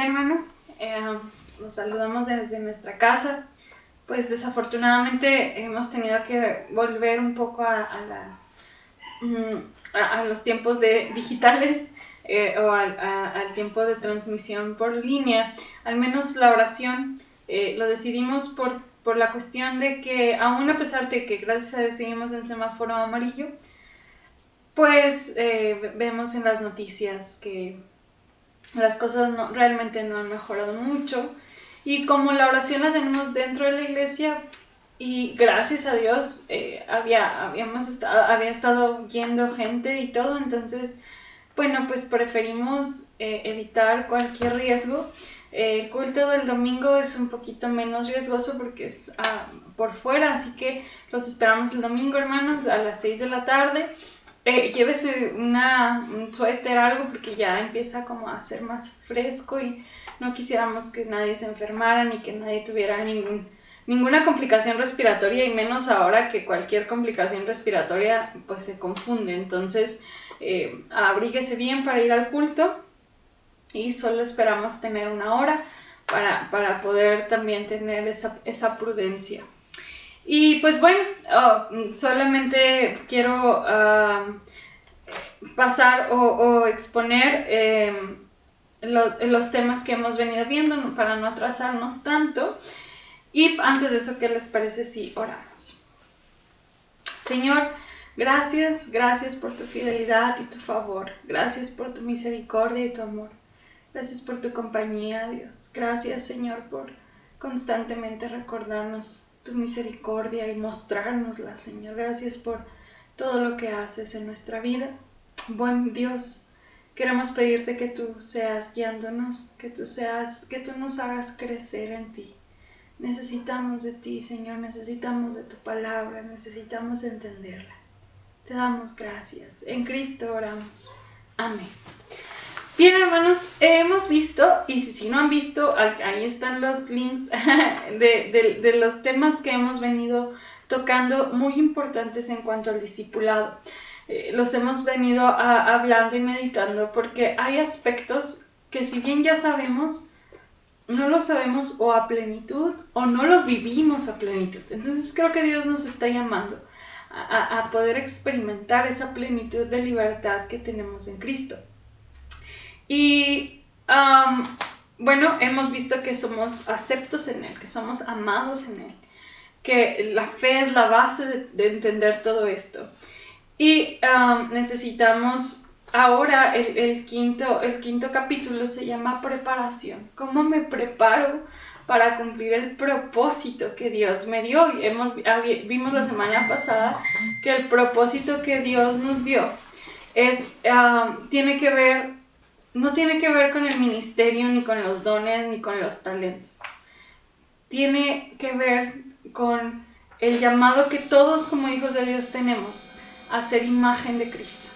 hermanos, los saludamos desde nuestra casa. Pues desafortunadamente hemos tenido que volver un poco a los tiempos digitales al tiempo de transmisión por línea. Al menos la oración lo decidimos por la cuestión de que, aún a pesar de que gracias a Dios seguimos en semáforo amarillo, pues vemos en las noticias que las cosas realmente no han mejorado mucho, y como la oración la tenemos dentro de la iglesia y gracias a Dios había estado yendo gente y todo, entonces bueno, pues preferimos evitar cualquier riesgo. El culto del domingo es un poquito menos riesgoso porque es por fuera, así que los esperamos el domingo, hermanos, a las 6 de la tarde. Llévese un suéter, algo, porque ya empieza como a ser más fresco y no quisiéramos que nadie se enfermara ni que nadie tuviera ninguna complicación respiratoria, y menos ahora que cualquier complicación respiratoria pues se confunde. Entonces abríguese bien para ir al culto, y solo esperamos tener una hora para poder también tener esa prudencia. Y pues bueno, solamente quiero pasar o exponer los temas que hemos venido viendo para no atrasarnos tanto. Y antes de eso, ¿qué les parece si oramos? Señor, gracias por tu fidelidad y tu favor. Gracias por tu misericordia y tu amor. Gracias por tu compañía, Dios. Gracias, Señor, por constantemente recordarnos tu misericordia y mostrárnosla, Señor. Gracias por todo lo que haces en nuestra vida. Buen Dios, queremos pedirte que tú seas guiándonos, que tú nos hagas crecer en ti. Necesitamos de ti, Señor, necesitamos de tu palabra, necesitamos entenderla. Te damos gracias. En Cristo oramos. Amén. Bien, hermanos, hemos visto, y si no han visto, ahí están los links de los temas que hemos venido tocando, muy importantes en cuanto al discipulado. Los hemos venido hablando y meditando porque hay aspectos que, si bien ya sabemos, no los sabemos o a plenitud o no los vivimos a plenitud. Entonces creo que Dios nos está llamando a poder experimentar esa plenitud de libertad que tenemos en Cristo. Y bueno, hemos visto que somos aceptos en Él, que somos amados en Él, que la fe es la base de entender todo esto. Y necesitamos ahora, el quinto capítulo se llama preparación. ¿Cómo me preparo para cumplir el propósito que Dios me dio? Vimos la semana pasada que el propósito que Dios nos dio no tiene que ver con el ministerio, ni con los dones, ni con los talentos. Tiene que ver con el llamado que todos como hijos de Dios tenemos a ser imagen de Cristo.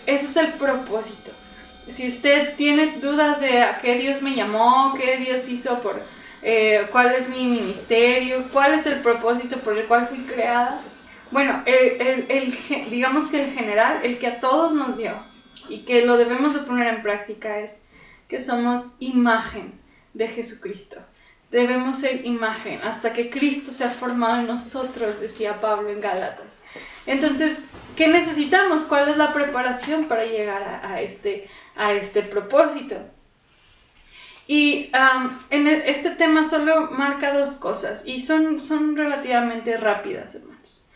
Ese es el propósito. Si usted tiene dudas de a qué Dios me llamó, qué Dios hizo, cuál es mi ministerio, cuál es el propósito por el cual fui creada, bueno, digamos que el general, el que a todos nos dio y que lo debemos de poner en práctica, es que somos imagen de Jesucristo. Debemos ser imagen hasta que Cristo sea formado en nosotros, decía Pablo en Gálatas. Entonces, ¿qué necesitamos? ¿Cuál es la preparación para llegar a este propósito? Y en este tema solo marca dos cosas, y son relativamente rápidas, hermanos.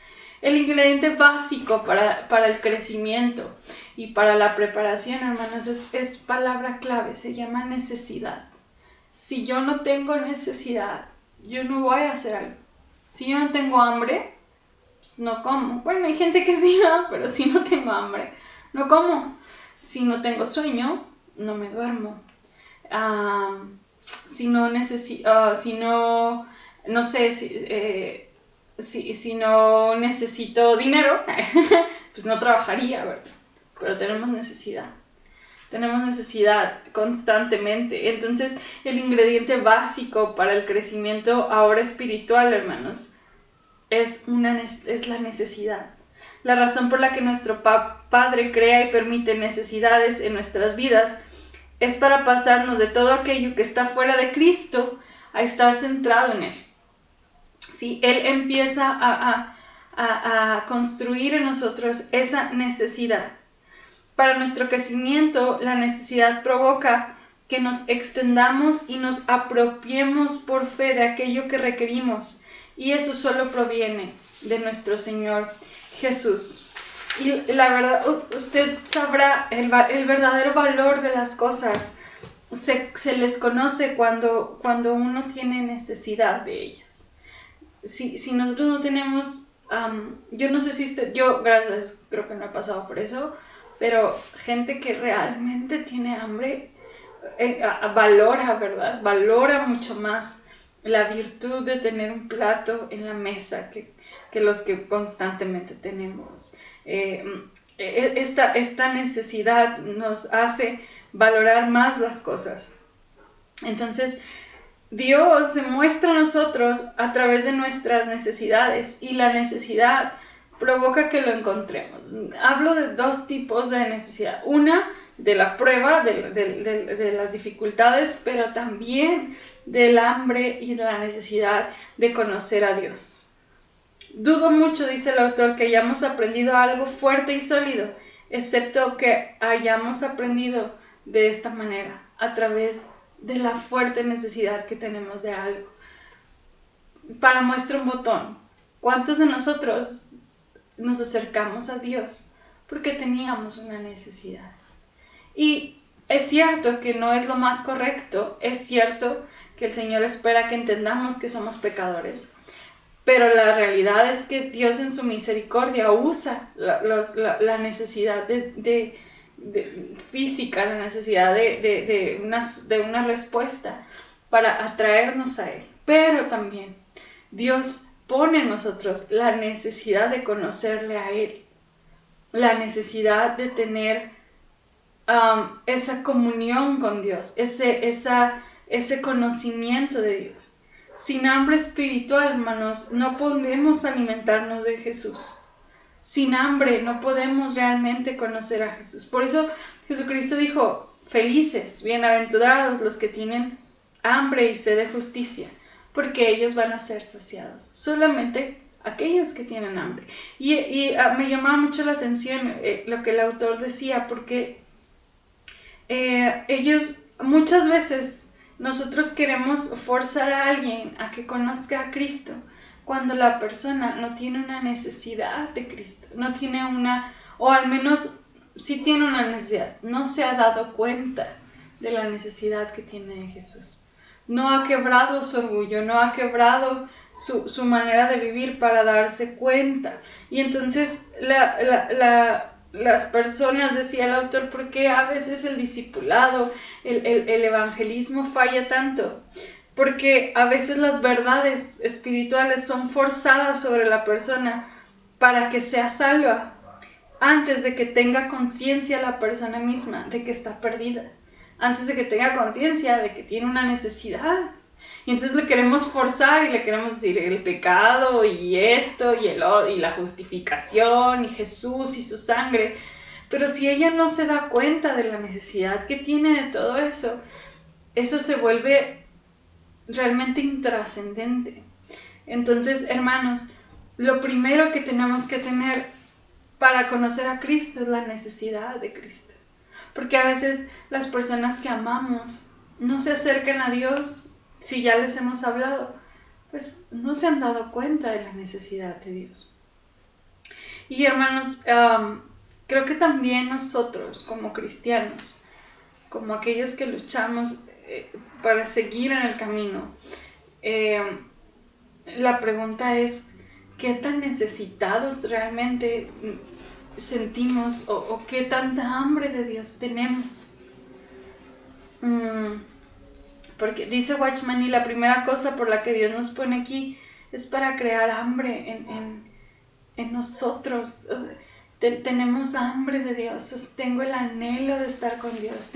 El ingrediente básico para el crecimiento y para la preparación, hermanos, es palabra clave, se llama necesidad. Si yo no tengo necesidad, yo no voy a hacer algo. Si yo no tengo hambre, pues no como. Bueno, hay gente que sí va, pero si no tengo hambre, no como. Si no tengo sueño, no me duermo. Si no necesito dinero, pues no trabajaría, ¿verdad? Pero tenemos necesidad. Tenemos necesidad constantemente. Entonces, el ingrediente básico para el crecimiento ahora espiritual, hermanos, es la necesidad. La razón por la que nuestro Padre crea y permite necesidades en nuestras vidas es para pasarnos de todo aquello que está fuera de Cristo a estar centrado en Él. ¿Sí? Él empieza a construir en nosotros esa necesidad. Para nuestro crecimiento, la necesidad provoca que nos extendamos y nos apropiemos por fe de aquello que requerimos. Y eso solo proviene de nuestro Señor Jesús. Y la verdad, usted sabrá el verdadero valor de las cosas. Se les conoce cuando uno tiene necesidad de ellas. Si nosotros no tenemos, yo no sé si usted, yo gracias a Dios, creo que no he pasado por eso, pero gente que realmente tiene hambre, valora, ¿verdad? Valora mucho más la virtud de tener un plato en la mesa que los que constantemente tenemos. Esta necesidad nos hace valorar más las cosas. Entonces, Dios se muestra a nosotros a través de nuestras necesidades, y la necesidad provoca que lo encontremos. Hablo de dos tipos de necesidad. Una, de la prueba, de las dificultades, pero también del hambre y de la necesidad de conocer a Dios. Dudo mucho, dice el autor, que hayamos aprendido algo fuerte y sólido, excepto que hayamos aprendido de esta manera, a través de la fuerte necesidad que tenemos de algo. Para muestra un botón, ¿cuántos de nosotros nos acercamos a Dios porque teníamos una necesidad? Y es cierto que no es lo más correcto, es cierto que el Señor espera que entendamos que somos pecadores, pero la realidad es que Dios en su misericordia usa la necesidad de física, la necesidad de una respuesta para atraernos a Él. Pero también Dios pone en nosotros la necesidad de conocerle a Él, la necesidad de tener esa comunión con Dios, ese conocimiento de Dios. Sin hambre espiritual, hermanos, no podemos alimentarnos de Jesús. Sin hambre no podemos realmente conocer a Jesús. Por eso Jesucristo dijo: felices, bienaventurados los que tienen hambre y sed de justicia, porque ellos van a ser saciados. Solamente aquellos que tienen hambre. Y me llamaba mucho la atención lo que el autor decía, porque ellos, muchas veces nosotros queremos forzar a alguien a que conozca a Cristo cuando la persona no tiene una necesidad de Cristo, no tiene o al menos sí tiene una necesidad, no se ha dado cuenta de la necesidad que tiene de Jesús. No ha quebrado su orgullo, no ha quebrado su manera de vivir para darse cuenta. Y entonces las personas, decía el autor, ¿por qué a veces el discipulado, el evangelismo falla tanto? Porque a veces las verdades espirituales son forzadas sobre la persona para que sea salva, antes de que tenga conciencia la persona misma de que está perdida, antes de que tenga conciencia de que tiene una necesidad. Y entonces le queremos forzar y le queremos decir el pecado y esto y la justificación y Jesús y su sangre. Pero si ella no se da cuenta de la necesidad que tiene de todo eso, eso se vuelve realmente intrascendente. Entonces, hermanos, lo primero que tenemos que tener para conocer a Cristo es la necesidad de Cristo. Porque a veces las personas que amamos no se acercan a Dios. Si ya les hemos hablado, pues no se han dado cuenta de la necesidad de Dios. Y hermanos, creo que también nosotros como cristianos, como aquellos que luchamos para seguir en el camino, la pregunta es: ¿qué tan necesitados realmente sentimos o qué tanta hambre de Dios tenemos? Porque dice Watchman, y la primera cosa por la que Dios nos pone aquí es para crear hambre en nosotros. Tenemos hambre de Dios, tengo el anhelo de estar con Dios,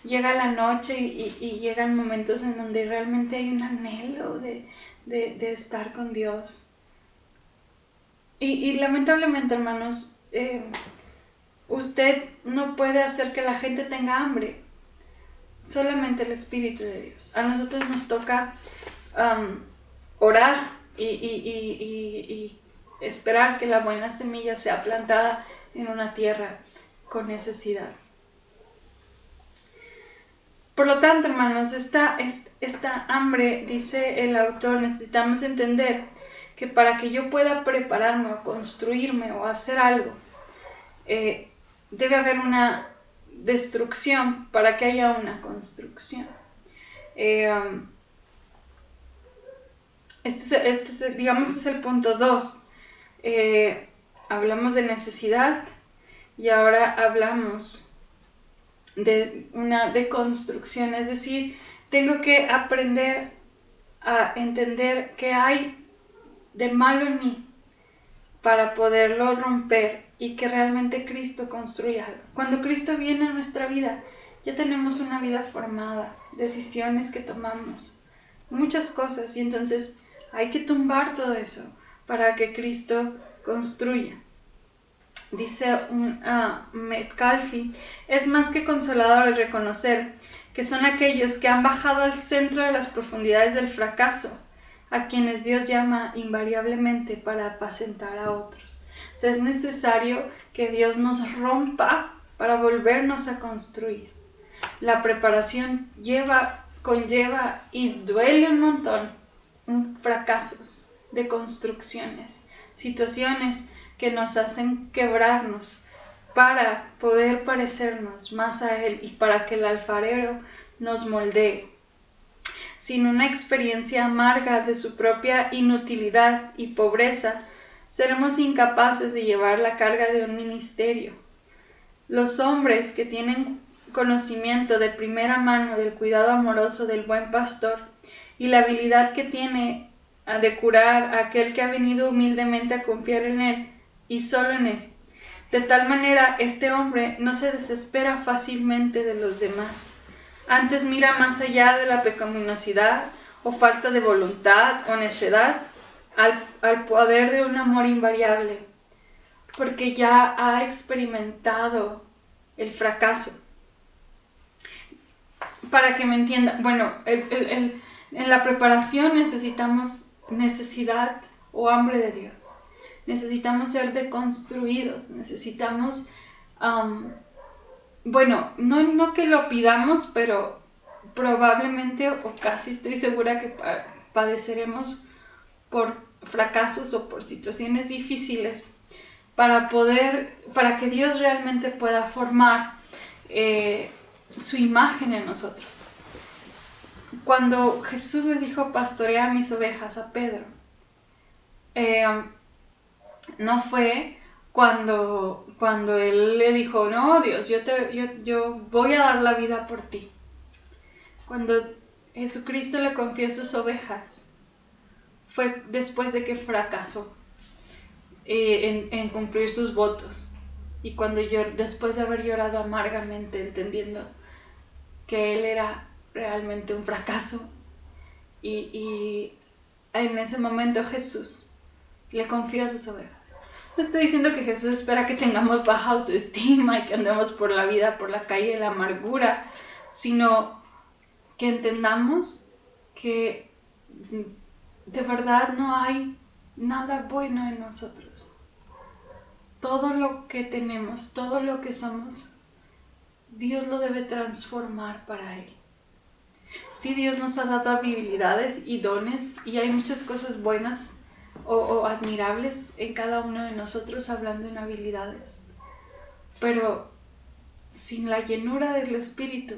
llega la noche y llegan momentos en donde realmente hay un anhelo de estar con Dios. Y lamentablemente, hermanos, usted no puede hacer que la gente tenga hambre. solamente el Espíritu de Dios. A nosotros nos toca orar y esperar que la buena semilla sea plantada en una tierra con necesidad. Por lo tanto, hermanos, esta hambre, dice el autor, necesitamos entender que para que yo pueda prepararme o construirme o hacer algo, debe haber una destrucción para que haya una construcción. Digamos, es el punto 2. Hablamos de necesidad y ahora hablamos de construcción, es decir, tengo que aprender a entender qué hay de malo en mí para poderlo romper y que realmente Cristo construya algo. Cuando Cristo viene a nuestra vida, ya tenemos una vida formada, decisiones que tomamos, muchas cosas, y entonces hay que tumbar todo eso para que Cristo construya. Dice Metcalfe, es más que consolador el reconocer que son aquellos que han bajado al centro de las profundidades del fracaso, a quienes Dios llama invariablemente para apacentar a otros. O sea, es necesario que Dios nos rompa para volvernos a construir. La preparación conlleva y duele un montón fracasos de construcciones, situaciones que nos hacen quebrarnos para poder parecernos más a Él y para que el alfarero nos moldee. Sin una experiencia amarga de su propia inutilidad y pobreza, seremos incapaces de llevar la carga de un ministerio. Los hombres que tienen conocimiento de primera mano del cuidado amoroso del buen pastor y la habilidad que tiene de curar a aquel que ha venido humildemente a confiar en Él y solo en Él. De tal manera, este hombre no se desespera fácilmente de los demás. Antes mira más allá de la pecaminosidad o falta de voluntad o necedad al poder de un amor invariable, porque ya ha experimentado el fracaso. Para que me entiendan, bueno, en la preparación necesitamos necesidad o hambre de Dios. Necesitamos ser deconstruidos, necesitamos, no que lo pidamos, pero probablemente o casi estoy segura que padeceremos por fracasos o por situaciones difíciles para que Dios realmente pueda formar su imagen en nosotros. Cuando Jesús le dijo pastorea mis ovejas a Pedro, no fue cuando él le dijo, no, Dios, yo voy a dar la vida por ti. Cuando Jesucristo le confió sus ovejas, fue después de que fracasó en cumplir sus votos. Y después de haber llorado amargamente, entendiendo que él era realmente un fracaso, y en ese momento Jesús le confió a sus ovejas. No estoy diciendo que Jesús espera que tengamos baja autoestima y que andemos por la vida, por la calle de la amargura, sino que entendamos que de verdad no hay nada bueno en nosotros. Todo lo que tenemos, todo lo que somos, Dios lo debe transformar para Él. Sí, Dios nos ha dado habilidades y dones y hay muchas cosas buenas o admirables en cada uno de nosotros, hablando en habilidades, pero sin la llenura del Espíritu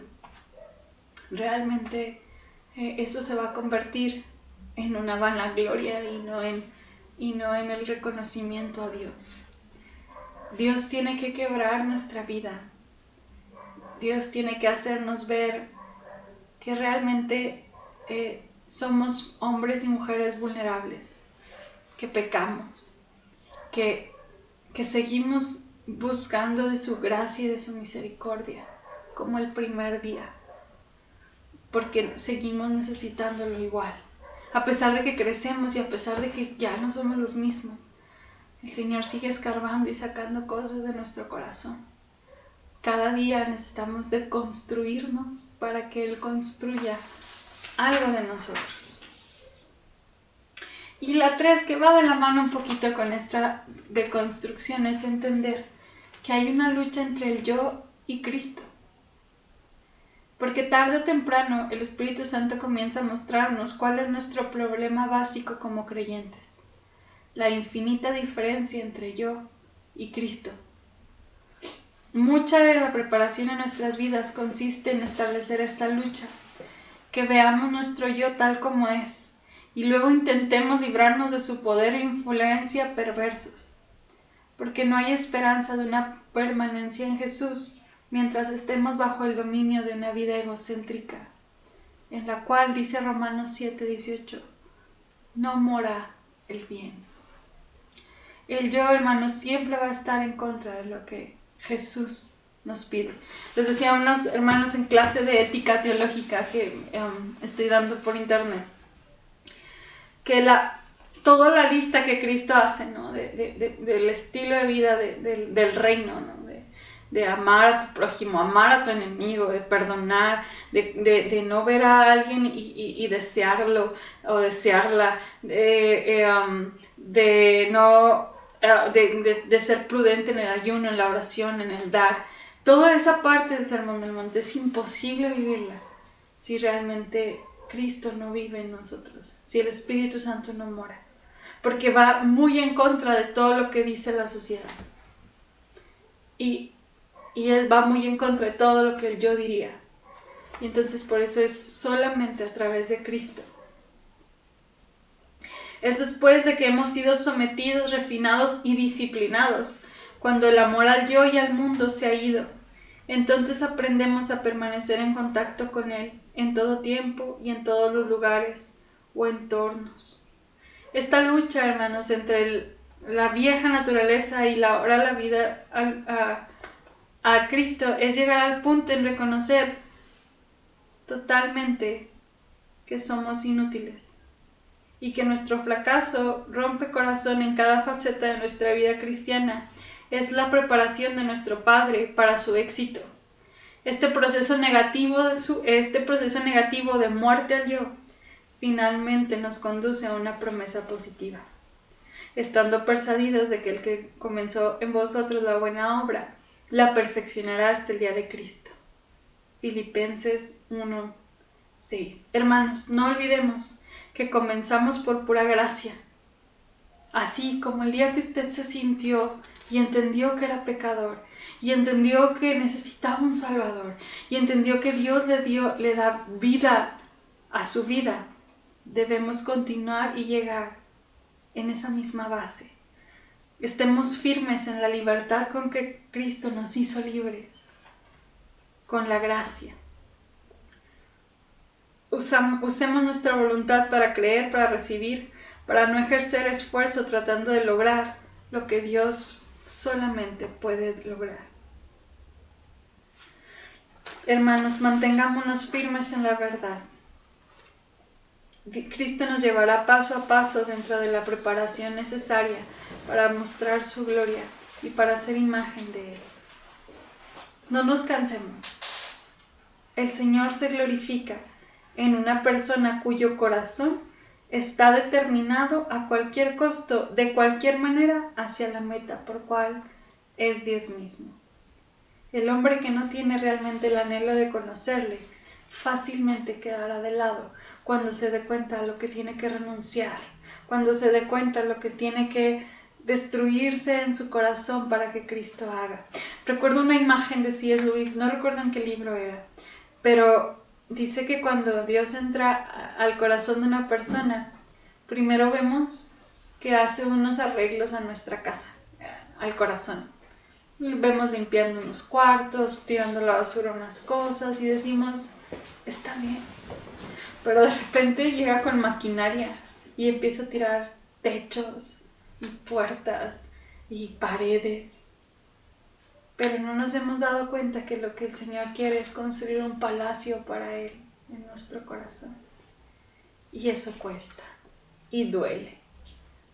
realmente eso se va a convertir en una vanagloria y no en el reconocimiento a Dios. Dios tiene que quebrar nuestra vida. Dios tiene que hacernos ver que realmente somos hombres y mujeres vulnerables, que pecamos, que seguimos buscando de su gracia y de su misericordia como el primer día, porque seguimos necesitándolo igual. A pesar de que crecemos y a pesar de que ya no somos los mismos, el Señor sigue escarbando y sacando cosas de nuestro corazón Cada día necesitamos deconstruirnos para que Él construya algo de nosotros. Y la 3, que va de la mano un poquito con esta deconstrucción, es entender que hay una lucha entre el yo y Cristo. Porque tarde o temprano el Espíritu Santo comienza a mostrarnos cuál es nuestro problema básico como creyentes. La infinita diferencia entre yo y Cristo. Mucha de la preparación en nuestras vidas consiste en establecer esta lucha, que veamos nuestro yo tal como es, y luego intentemos librarnos de su poder e influencia perversos, porque no hay esperanza de una permanencia en Jesús mientras estemos bajo el dominio de una vida egocéntrica, en la cual, dice Romanos 7:18, no mora el bien. El yo, hermanos, siempre va a estar en contra de lo que Jesús nos pide. Les decía a unos hermanos en clase de ética teológica que estoy dando por internet, que toda la lista que Cristo hace, ¿no? del estilo de vida del reino, ¿no? de amar a tu prójimo, amar a tu enemigo, de perdonar, de no ver a alguien y desearlo o desearla, de ser prudente en el ayuno, en la oración, en el dar. Toda esa parte del Sermón del Monte es imposible vivirla si realmente Cristo no vive en nosotros, si el Espíritu Santo no mora, porque va muy en contra de todo lo que dice la sociedad y él va muy en contra de todo lo que yo diría, y entonces por eso es solamente a través de Cristo. Es después de que hemos sido sometidos, refinados y disciplinados, cuando el amor al yo y al mundo se ha ido. Entonces aprendemos a permanecer en contacto con Él en todo tiempo y en todos los lugares o entornos. Esta lucha, hermanos, entre la vieja naturaleza y ahora la vida a Cristo es llegar al punto en reconocer totalmente que somos inútiles y que nuestro fracaso rompe corazón en cada faceta de nuestra vida cristiana es la preparación de nuestro Padre para su éxito. Este proceso negativo de muerte al yo finalmente nos conduce a una promesa positiva, estando persuadidos de que el que comenzó en vosotros la buena obra la perfeccionará hasta el día de Cristo. Filipenses 1:6. Hermanos, no olvidemos que comenzamos por pura gracia. Así como el día que usted se sintió y entendió que era pecador, y entendió que necesitaba un Salvador, y entendió que Dios le da vida a su vida, debemos continuar y llegar en esa misma base. Estemos firmes en la libertad con que Cristo nos hizo libres, con la gracia. Usemos nuestra voluntad para creer, para recibir, para no ejercer esfuerzo tratando de lograr lo que Dios solamente puede lograr. Hermanos, mantengámonos firmes en la verdad. Cristo nos llevará paso a paso dentro de la preparación necesaria para mostrar su gloria y para ser imagen de Él. No nos cansemos. El Señor se glorifica en una persona cuyo corazón está determinado a cualquier costo, de cualquier manera, hacia la meta por cual es Dios mismo. El hombre que no tiene realmente el anhelo de conocerle fácilmente quedará de lado cuando se dé cuenta a lo que tiene que renunciar, cuando se dé cuenta a lo que tiene que destruirse en su corazón para que Cristo haga. Recuerdo una imagen de C.S. Lewis, no recuerdo en qué libro era, pero dice que cuando Dios entra al corazón de una persona, primero vemos que hace unos arreglos a nuestra casa, al corazón. Vemos limpiando unos cuartos, tirando la basura unas cosas y decimos, está bien. Pero de repente llega con maquinaria y empieza a tirar techos y puertas y paredes. Pero no nos hemos dado cuenta que lo que el Señor quiere es construir un palacio para Él en nuestro corazón. Y eso cuesta y duele,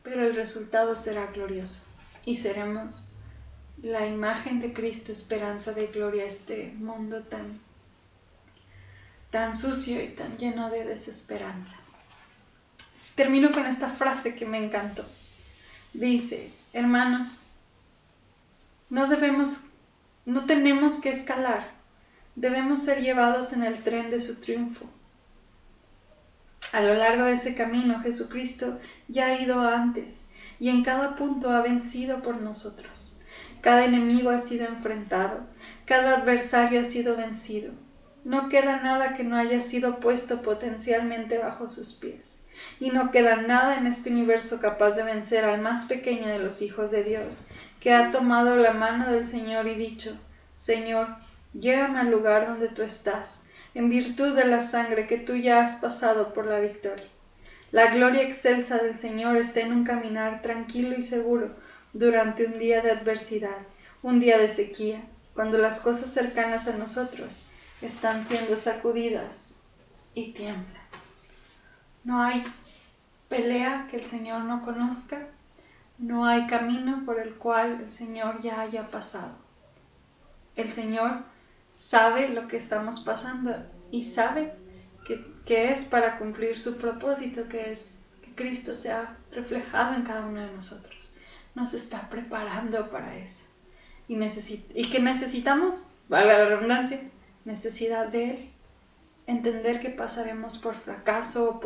pero el resultado será glorioso y seremos la imagen de Cristo, esperanza de gloria, a este mundo tan sucio y tan lleno de desesperanza. Termino con esta frase que me encantó. Dice: hermanos, no tenemos que escalar, debemos ser llevados en el tren de su triunfo. A lo largo de ese camino, Jesucristo ya ha ido antes y en cada punto ha vencido por nosotros. Cada enemigo ha sido enfrentado, cada adversario ha sido vencido. No queda nada que no haya sido puesto potencialmente bajo sus pies. Y no queda nada en este universo capaz de vencer al más pequeño de los hijos de Dios, que ha tomado la mano del Señor y dicho: Señor, llévame al lugar donde tú estás, en virtud de la sangre que tú ya has pasado por la victoria. La gloria excelsa del Señor está en un caminar tranquilo y seguro durante un día de adversidad, un día de sequía, cuando las cosas cercanas a nosotros están siendo sacudidas y tiemblan. No hay pelea que el Señor no conozca, no hay camino por el cual el Señor ya haya pasado. El Señor sabe lo que estamos pasando y sabe que es para cumplir su propósito, que es que Cristo sea reflejado en cada uno de nosotros. Nos está preparando para eso. ¿Y qué necesitamos? Valga la redundancia, necesidad de Él. Entender que pasaremos por fracaso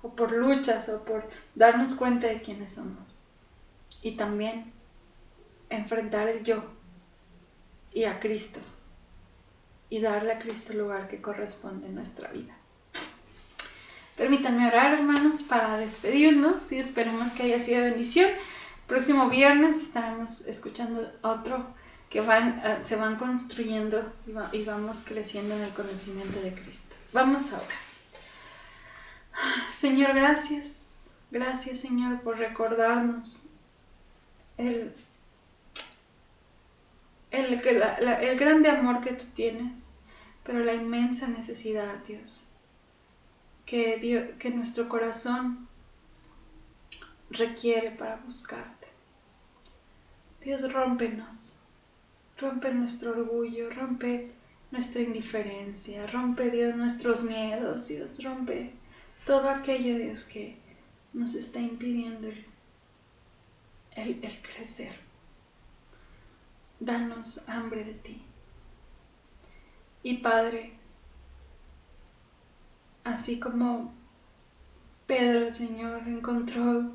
o por luchas o por darnos cuenta de quiénes somos. Y también enfrentar el yo y a Cristo y darle a Cristo el lugar que corresponde en nuestra vida. Permítanme orar, hermanos, para despedirnos y esperemos que haya sido de bendición. Próximo viernes estaremos escuchando otro que se van construyendo y vamos creciendo en el conocimiento de Cristo. Vamos ahora. Señor, gracias. Gracias, Señor, por recordarnos el grande amor que tú tienes, pero la inmensa necesidad, Dios, que nuestro corazón requiere para buscarte. Dios, rómpenos, rompe nuestro orgullo, rompe nuestra indiferencia, rompe, Dios, nuestros miedos, Dios, rompe todo aquello, Dios, que nos está impidiendo el crecer. Danos hambre de ti. Y Padre, así como Pedro, el Señor, encontró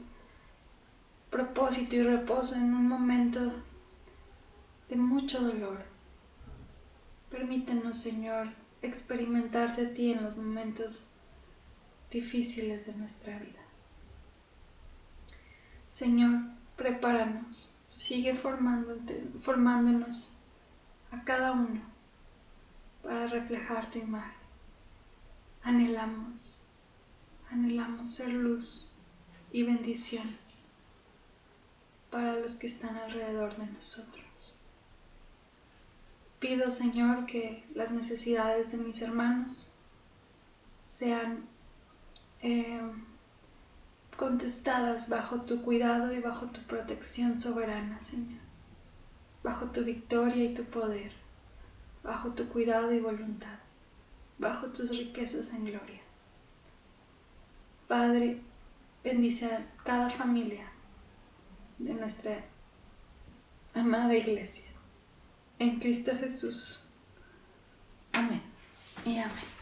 propósito y reposo en un momento de mucho dolor, permítenos, Señor, experimentarte a ti en los momentos difíciles de nuestra vida. Señor, prepáranos, sigue formándonos a cada uno para reflejar tu imagen. Anhelamos ser luz y bendición para los que están alrededor de nosotros. Pido, Señor, que las necesidades de mis hermanos sean contestadas bajo tu cuidado y bajo tu protección soberana, Señor, bajo tu victoria y tu poder, bajo tu cuidado y voluntad, bajo tus riquezas en gloria. Padre, bendice a cada familia de nuestra amada iglesia. En Cristo Jesús. Amén y amén.